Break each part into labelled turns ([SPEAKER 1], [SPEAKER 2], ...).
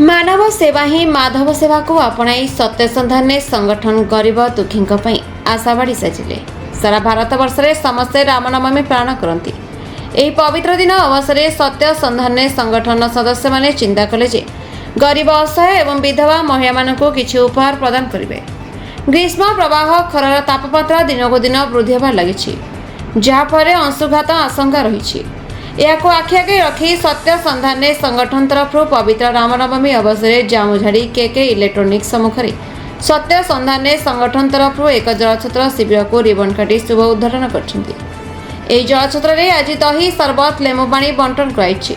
[SPEAKER 1] मानव सेवा ही माधव सेवा को अपनाई सत्य सन्धान संगठन गरीब दुखी आशा बाड़ी साजिले। सारा भारत वर्ष में समस्ते रामनवमी पालन करती। यही पवित्र दिन अवसर सत्य सन्धान संगठन सदस्य माने चिंता कले जे गरीब असहाय एवं विधवा महिला मानक किछि उपहार प्रदान करेंगे। ग्रीष्म प्रवाह खरार तापमात्रा दिनक दिन वृद्धि होबार लगी, जहाँफल अंशुघात आशंका रही। को आखि आगे रखी सत्य सन्धान संगठन तरफ पवित्र रामनवमी अवसर जामुझाड़ी के इलेक्ट्रोनिक्स सम्मुख सत्य सन्धान संगठन तरफ एक जलछत्र शिविर को रिबन काटी शुभ उद्घाटन कर जलछत्र आज दही सरबत लेमु पानी बंटन कर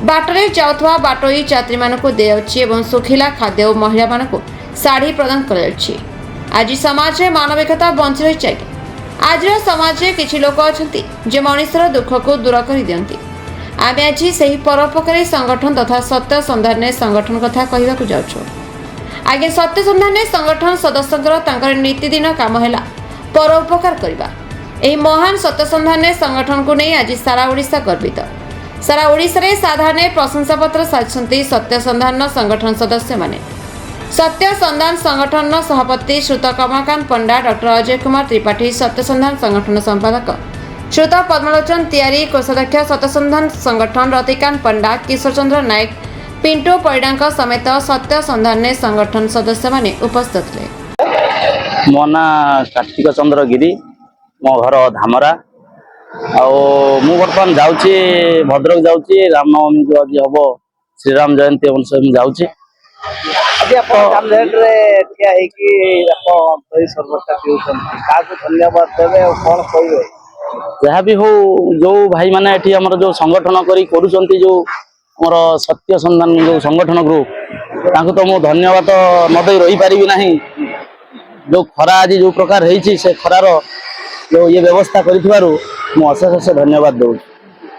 [SPEAKER 1] बाटरे जाउथवा बाटोई यात्री मानक दिया सुखिला खाद्य और महिला मानक शाढ़ी प्रदान कर। आज समाज में मानविकता बंची रही चाहिए। आज समाज में किछि लोक अछंती जे मनुष्यर दुख को दूर कर दियंती। आमे आज सही परोपकारी संगठन तथा सत्य सन्धान संगठन कथा कहवाक जाउछु। आगे सत्य सन्धान संगठन सदस्यंकर तांकर नीतिदिन काम हैला परोपकार करबा। एही महान सत्य सन्धान संगठन को नहीं आज सारा ओडिशा गर्वित। सारा ओडिशा रे साधारण प्रशंसा पत्र साजछंती सत्य सन्धान संगठन सदस्य माने। सत्य सन्धान संगठन सभापति श्रुत कमलकांत पंडा, डॉक्टर अजय कुमार त्रिपाठी, सत्य सन्धान संगठन संपादक श्रुत पद्मलोचन तिवारी, कोषाध्यक्ष सत्य सन्धान संगठन रतिकांत पंडा, किशोर चंद्र नायक, पिंटू परिडा समेत सत्य सन्धान संगठन सदस्य माने उपस्थित थे।
[SPEAKER 2] मो ना कार्तिक चंद्र गिरी, मो घर धामरा। बर्तमान जाऊँगी भद्रक जाऊँगी रामनवमी जो आज हम श्रीराम जयंती अनुसार जाऊँगी। जहाँ भी हो जो भाई माने जो संगठन करी जो मोर सत्य सन्धान जो संगठन ग्रुप तांको तो मु धन्यवाद नदे रही पारिबी नहीं। जो खरा आज जो प्रकार है से खरार जो ये व्यवस्था करिथबारु मु अशेष धन्यवाद दउ।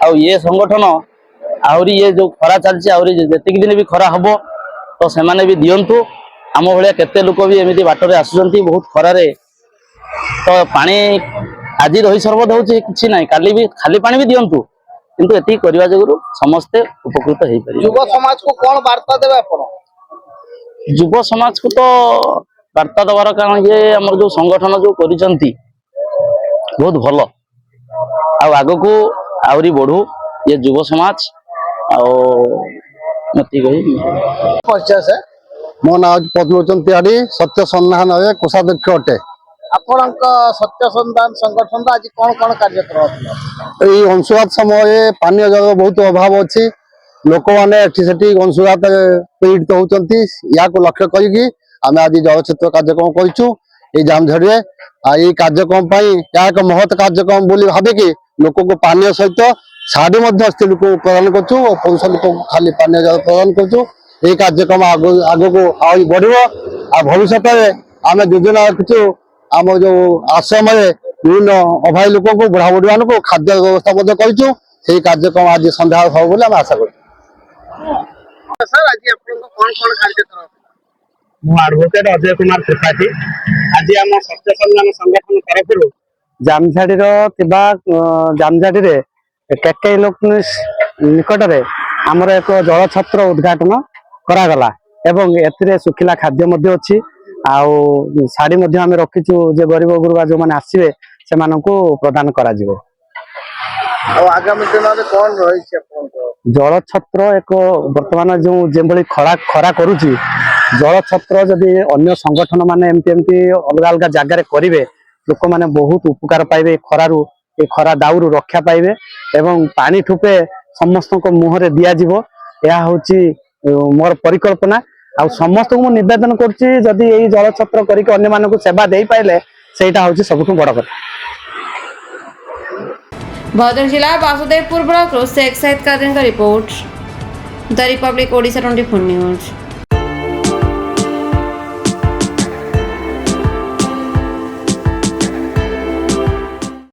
[SPEAKER 2] आ ये संगठन आहरी ये जो खरा चलछि आहरी जेतिक दिन भी खरा हबो तो से माने भी दियंतु। आम भाया केते लोक भी एमती बाटर आसुचंती बहुत खरारे तो पानी आज रही सरबत होची किछि नाही, काली भी खाली पानी भी दियंतु किंतु एति करबा जगरु समस्ते उपकृत हेई पारि।
[SPEAKER 3] युवा समाज को कोन वार्ता देबे आपण?
[SPEAKER 2] युवा समाज को तो वार्ता दबार कारण ये हमर जो संगठन जो करिसंती बहुत भलो आ आगो को आवरी बढ़ू ये युवा समाज आ मती गई।
[SPEAKER 4] मो ना पद्मलोचन तिवारी, सत्य सन्धान कोषाध्यक्ष अटे।
[SPEAKER 3] आपणक सत्य सन्धान संगठन आज कोन कोन कार्यक्रम?
[SPEAKER 4] एई अंशुघात समय पानी जल बहुत अभाव अच्छी, लोक मैंने अंशुघात पीड़ित होती। या लक्ष्य करी आम आज जलछत्र कार्यक्रम कर जामझड़ी। यही कार्यक्रम एक महत् कार्यक्रम बोली भाविकी लोक को पानी सहित शाढ़ी स्त्री लोक प्रदान करूँ और पुरुष लोक खाली पानी जल प्रदान करूँ। यही कार्यक्रम आग को आई बढ़ भविष्य में आम योजना रखु आम जो आश्रम विभिन्न अभावी लोक को बुढ़ा बुढ़ी मान को खाद्य व्यवस्था करूँ। कार्यक्रम आज सन्ध्या हम बोली आशा कर।
[SPEAKER 5] एडवोकेट अजय कुमार त्रिपाठी आज आम सत्य सन्धान संगठन तरफ जामझाड़ी जामझाड़ी केके इलेक्ट्रोनिक्स निकट में आमर एक जलछत्र उद्घाटन करागला एवं एथिरे सुखिला खाद्य मध्य अच्छी शाढ़ी आम रखीचु जे गरीब गुरुबा जो मैंने आसवे से प्रदान करा जिवो।
[SPEAKER 3] आगामी दिन में कौन रही
[SPEAKER 5] जलछत्र एक वर्तमान जो खरा खरा करुची जलछत्र जदि अन्य संगठन माने एमती अलग अलग जगार करेंगे लोक मैंने बहुत उपकार पाइबे। खरारु ए खरा दाउरु रक्षा पाइबे एवं पानी ठुपे समस्त मुहरे दिज्व। यह हूँ मोर परिकल्पना आ समस्त को निवेदन करुच्ची जदि यही जलछत्र करके अन्य मानक सेवा दे पाइले सेटा हूँ सबुठ बड़ कथा।
[SPEAKER 1] भद्रक जिला वासुदेवपुर ब्लॉक से एक्साइज कार्य report the Republic Odisha 24 news.